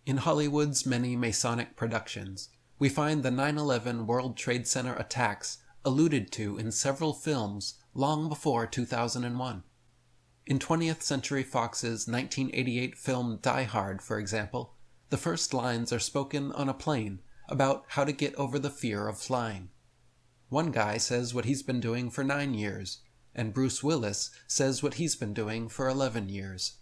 In Hollywood's many Masonic productions, we find the 9/11 World Trade Center attacks alluded to in several films long before 2001. In 20th Century Fox's 1988 film Die Hard, for example, the first lines are spoken on a plane about how to get over the fear of flying. One guy says what he's been doing for 9 years, and Bruce Willis says what he's been doing for 11 years.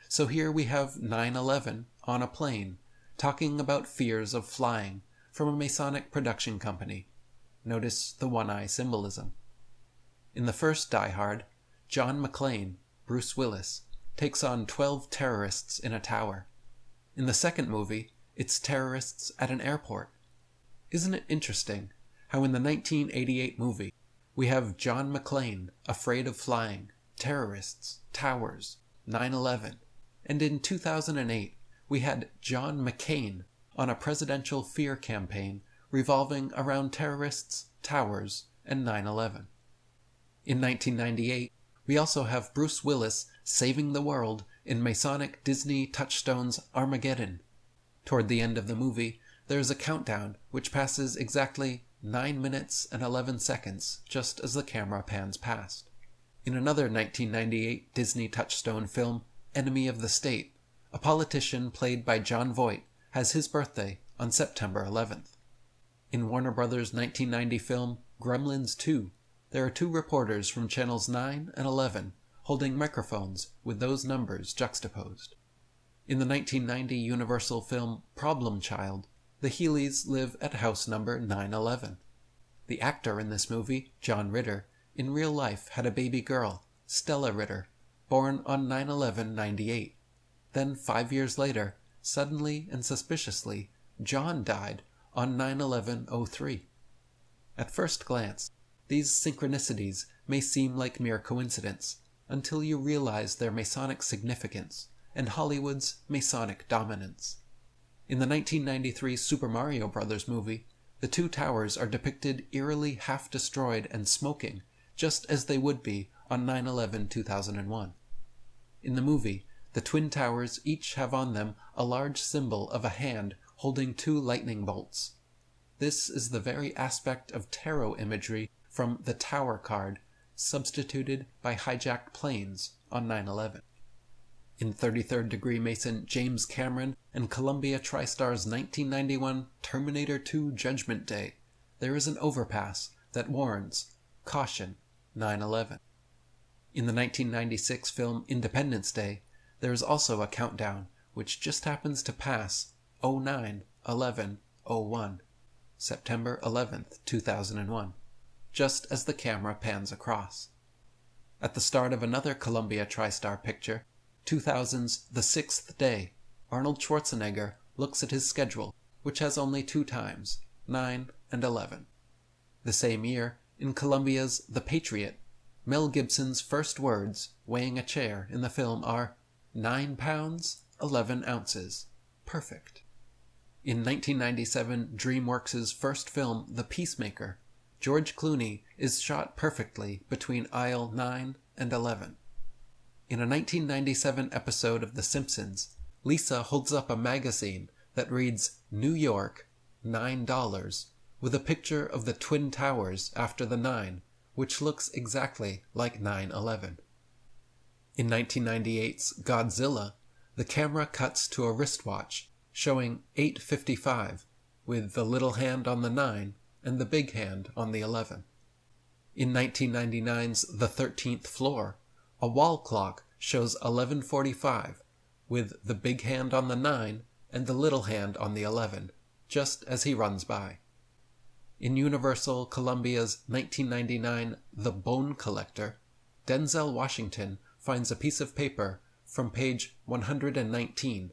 So here we have 9/11 on a plane, talking about fears of flying from a Masonic production company. Notice the one-eye symbolism. In the first Die Hard, John McClane, Bruce Willis, takes on 12 terrorists in a tower. In the second movie, it's terrorists at an airport. Isn't it interesting how in the 1988 movie, we have John McClane afraid of flying, terrorists, towers, 9/11, and in 2008, we had John McCain on a presidential fear campaign revolving around terrorists, towers, and 9/11. In 1998, we also have Bruce Willis saving the world in Masonic Disney Touchstone's Armageddon. Toward the end of the movie, there is a countdown which passes exactly 9 minutes and 11 seconds just as the camera pans past. In another 1998 Disney Touchstone film, Enemy of the State, a politician played by Jon Voight has his birthday on September 11th. In Warner Brothers' 1990 film Gremlins 2, there are 2 reporters from channels 9 and 11 holding microphones with those numbers juxtaposed. In the 1990 Universal film Problem Child, the Healy's live at house number 911. The actor in this movie, John Ritter, in real life had a baby girl, Stella Ritter, born on 9/11/98. Then 5 years later, suddenly and suspiciously, John died on 9/11/03. At first glance, these synchronicities may seem like mere coincidence, until you realize their Masonic significance and Hollywood's Masonic dominance. In the 1993 Super Mario Bros. Movie, the 2 towers are depicted eerily half-destroyed and smoking, just as they would be on 9/11/2001. In the movie, the twin towers each have on them a large symbol of a hand holding 2 lightning bolts. This is the very aspect of tarot imagery from the Tower card, substituted by hijacked planes on 9/11. In 33rd Degree Mason James Cameron and Columbia TriStar's 1991 Terminator 2 Judgment Day, there is an overpass that warns, "Caution, 9/11." In the 1996 film Independence Day, there is also a countdown which just happens to pass 09/11/01, September 11th, 2001, just as the camera pans across. At the start of another Columbia TriStar picture, 2000's The Sixth Day, Arnold Schwarzenegger looks at his schedule, which has only 2 times, 9 and 11. The same year, in Columbia's The Patriot, Mel Gibson's first words, weighing a chair in the film, are 9 pounds, 11 ounces. Perfect. In 1997 DreamWorks' first film, The Peacemaker, George Clooney is shot perfectly between aisle 9 and 11. In a 1997 episode of The Simpsons, Lisa holds up a magazine that reads New York, $9, with a picture of the Twin Towers after the 9, which looks exactly like 9/11. In 1998's Godzilla, the camera cuts to a wristwatch showing 8:55, with the little hand on the 9 and the big hand on the 11. In 1999's The 13th Floor, a wall clock shows 11:45, with the big hand on the 9 and the little hand on the 11, just as he runs by. In Universal Columbia's 1999 The Bone Collector, Denzel Washington finds a piece of paper from page 119,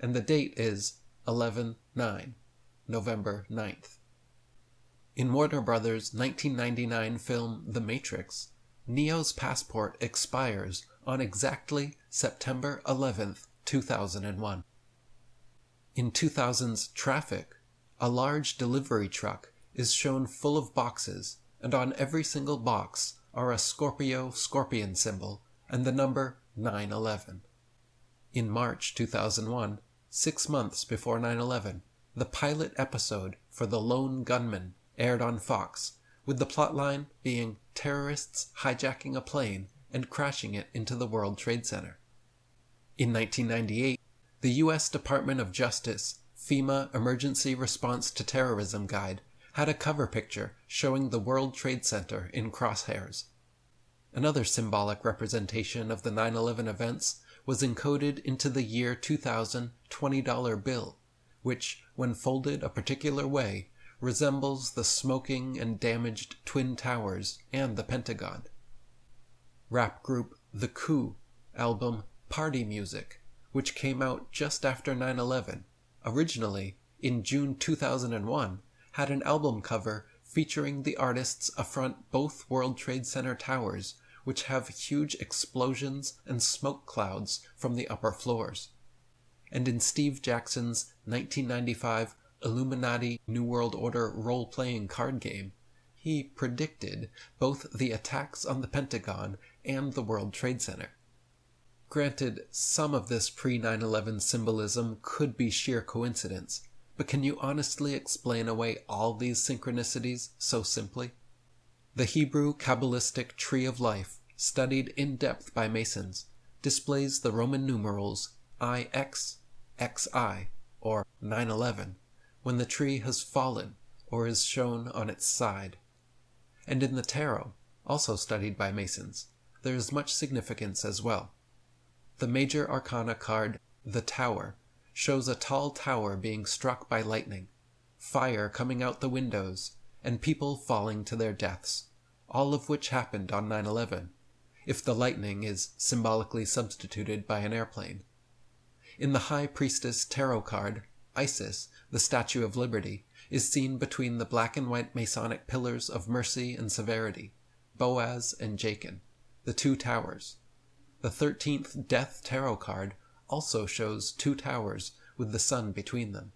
and the date is 11/9, November 9th. In Warner Brothers' 1999 film The Matrix, Neo's passport expires on exactly September 11th, 2001. In 2000's Traffic, a large delivery truck is shown full of boxes, and on every single box are a scorpion symbol and the number 9/11. In March 2001, 6 months before 9/11, the pilot episode for The Lone Gunman aired on Fox, with the plotline being terrorists hijacking a plane and crashing it into the World Trade Center. In 1998, the U.S. Department of Justice FEMA Emergency Response to Terrorism Guide had a cover picture showing the World Trade Center in crosshairs. Another symbolic representation of the 9/11 events was encoded into the year 2000 $20 bill, which, when folded a particular way, resembles the smoking and damaged Twin Towers and the Pentagon. Rap group The Coup album Party Music, which came out just after 9/11, originally, in June 2001, had an album cover featuring the artists affront both World Trade Center towers, which have huge explosions and smoke clouds from the upper floors. And in Steve Jackson's 1995 Illuminati New World Order role-playing card game, he predicted both the attacks on the Pentagon and the World Trade Center. Granted, some of this pre-9/11 symbolism could be sheer coincidence, but can you honestly explain away all these synchronicities so simply? The Hebrew Kabbalistic Tree of Life, studied in depth by Masons, displays the Roman numerals IX, XI, or 9/11, when the tree has fallen or is shown on its side. And in the tarot, also studied by Masons, there is much significance as well. The major arcana card, the Tower, shows a tall tower being struck by lightning, fire coming out the windows, and people falling to their deaths, all of which happened on 9/11, if the lightning is symbolically substituted by an airplane. In the High Priestess tarot card, Isis, the Statue of Liberty, is seen between the black and white Masonic pillars of mercy and severity, Boaz and Jachin, the two towers. The 13th Death tarot card also shows two towers with the sun between them.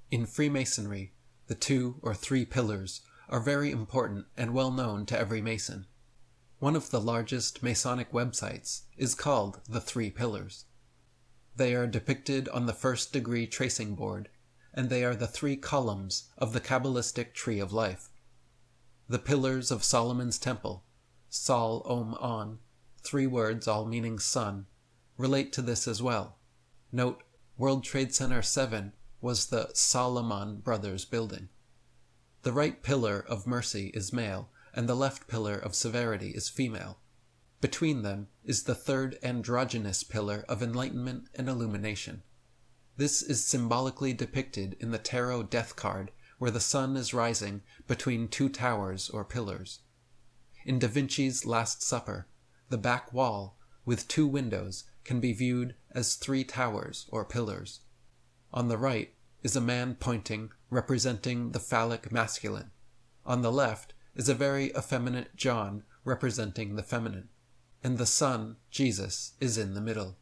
In Freemasonry, the 2 or 3 pillars are very important and well known to every Mason. One of the largest Masonic websites is called The 3 Pillars. They are depicted on the first degree tracing board, and they are the 3 columns of the Kabbalistic Tree of Life. The pillars of Solomon's Temple, Sol Om On, 3 words all meaning sun, relate to this as well. Note, World Trade Center 7 was the Solomon Brothers building. The right pillar of mercy is male, and the left pillar of severity is female. Between them is the third androgynous pillar of enlightenment and illumination. This is symbolically depicted in the tarot death card, where the sun is rising between 2 towers or pillars. In Da Vinci's Last Supper, the back wall, with 2 windows, can be viewed as 3 towers or pillars. On the right is a man pointing, representing the phallic masculine. On the left is a very effeminate John, representing the feminine. And the Son, Jesus, is in the middle.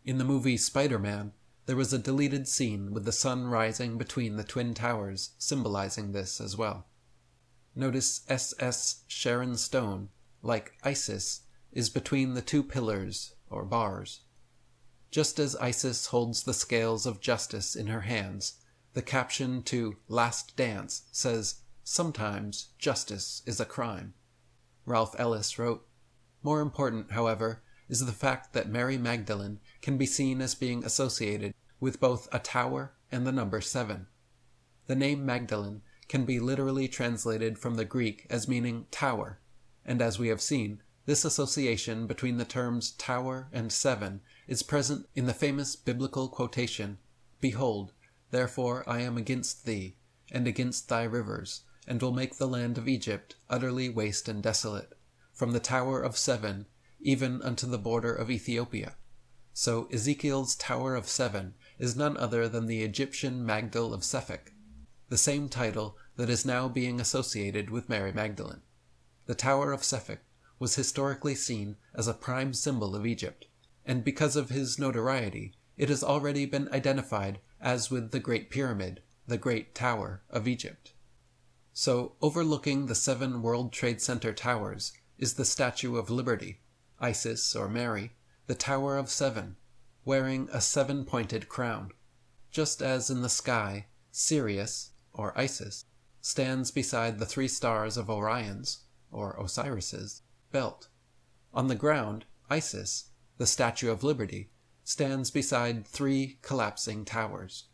In the movie Spider-Man, there was a deleted scene with the sun rising between the twin towers, symbolizing this as well. Notice SS Sharon Stone, like Isis, is between the 2 pillars, or bars. Just as Isis holds the scales of justice in her hands, the caption to Last Dance says, "Sometimes justice is a crime." Ralph Ellis wrote, "More important, however, is the fact that Mary Magdalene can be seen as being associated with both a tower and the number 7. The name Magdalene can be literally translated from the Greek as meaning tower, and as we have seen, this association between the terms tower and 7 is present in the famous biblical quotation, "Behold, therefore I am against thee, and against thy rivers, and will make the land of Egypt utterly waste and desolate, from the tower of 7, even unto the border of Ethiopia." So Ezekiel's Tower of 7 is none other than the Egyptian Magdal of Sephek, the same title that is now being associated with Mary Magdalene. The Tower of Sephek was historically seen as a prime symbol of Egypt, and because of his notoriety, it has already been identified as with the Great Pyramid, the Great Tower of Egypt. So, overlooking the 7 World Trade Center towers is the Statue of Liberty, Isis or Mary, the Tower of 7, wearing a 7-pointed crown. Just as in the sky, Sirius, or Isis, stands beside the 3 stars of Orion's, or Osiris's, belt. On the ground, Isis, the Statue of Liberty, stands beside 3 collapsing towers.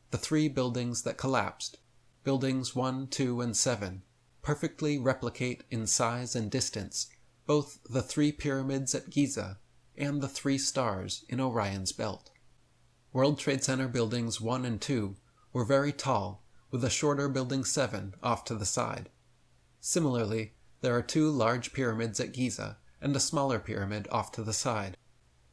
The 3 buildings that collapsed, buildings 1, 2, and 7, perfectly replicate in size and distance both the 3 pyramids at Giza and the 3 stars in Orion's belt. World Trade Center buildings 1 and 2 were very tall, with a shorter building 7 off to the side. Similarly, there are 2 large pyramids at Giza and a smaller pyramid off to the side.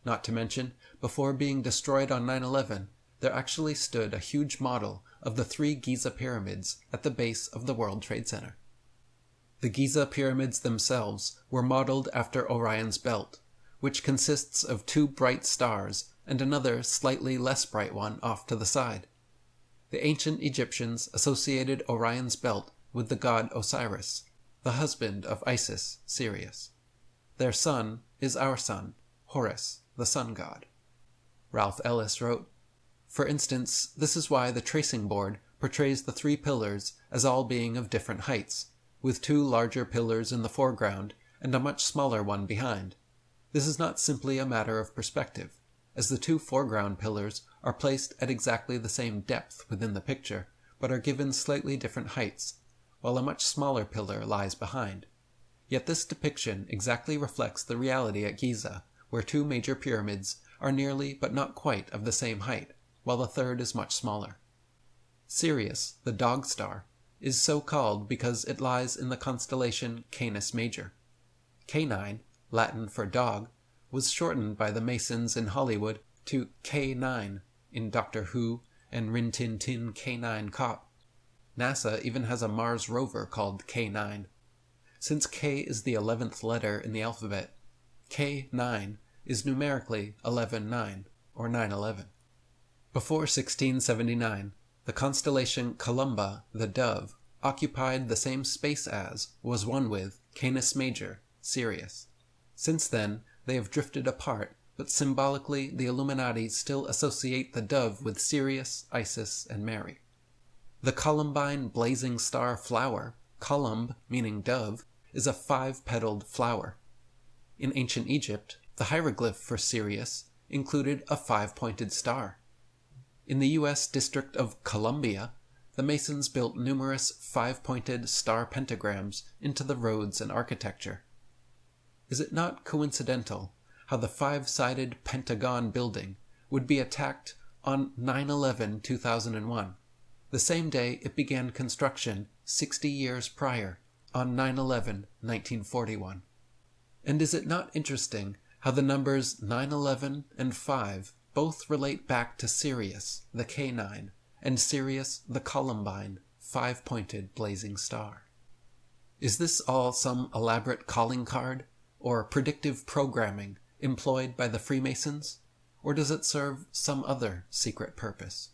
Not to mention, before being destroyed on 9/11, there actually stood a huge model of the 3 Giza pyramids at the base of the World Trade Center. The Giza pyramids themselves were modeled after Orion's belt, which consists of 2 bright stars and another slightly less bright one off to the side. The ancient Egyptians associated Orion's belt with the god Osiris, the husband of Isis, Sirius. Their son is our sun, Horus, the sun god. Ralph Ellis wrote, "For instance, this is why the tracing board portrays the 3 pillars as all being of different heights, with 2 larger pillars in the foreground and a much smaller one behind. This is not simply a matter of perspective, as the 2 foreground pillars are placed at exactly the same depth within the picture, but are given slightly different heights, while a much smaller pillar lies behind. Yet this depiction exactly reflects the reality at Giza, where 2 major pyramids are nearly but not quite of the same height, while the 3rd is much smaller. Sirius, the dog star, is so called because it lies in the constellation Canis Major. Canine, Latin for dog, was shortened by the Masons in Hollywood to K9 in Doctor Who and Rin Tin Tin K9 Cop. NASA even has a Mars rover called K9. Since K is the 11th letter in the alphabet, K9 is numerically 11-9, or 9/11. Before 1679, the constellation Columba, the dove, occupied the same space as, was one with, Canis Major, Sirius. Since then, they have drifted apart, but symbolically the Illuminati still associate the dove with Sirius, Isis, and Mary. The Columbine blazing star flower, columb meaning dove, is a 5-petaled flower. In ancient Egypt, the hieroglyph for Sirius included a 5-pointed star. In the U.S. District of Columbia, the Masons built numerous 5-pointed star pentagrams into the roads and architecture. Is it not coincidental how the 5-sided Pentagon building would be attacked on 9/11/2001, the same day it began construction 60 years prior, on 9/11/1941? And is it not interesting how the numbers 9/11 and 5 both relate back to Sirius, the K9, and Sirius, the Columbine, 5-pointed blazing star? Is this all some elaborate calling card, or predictive programming employed by the Freemasons, or does it serve some other secret purpose?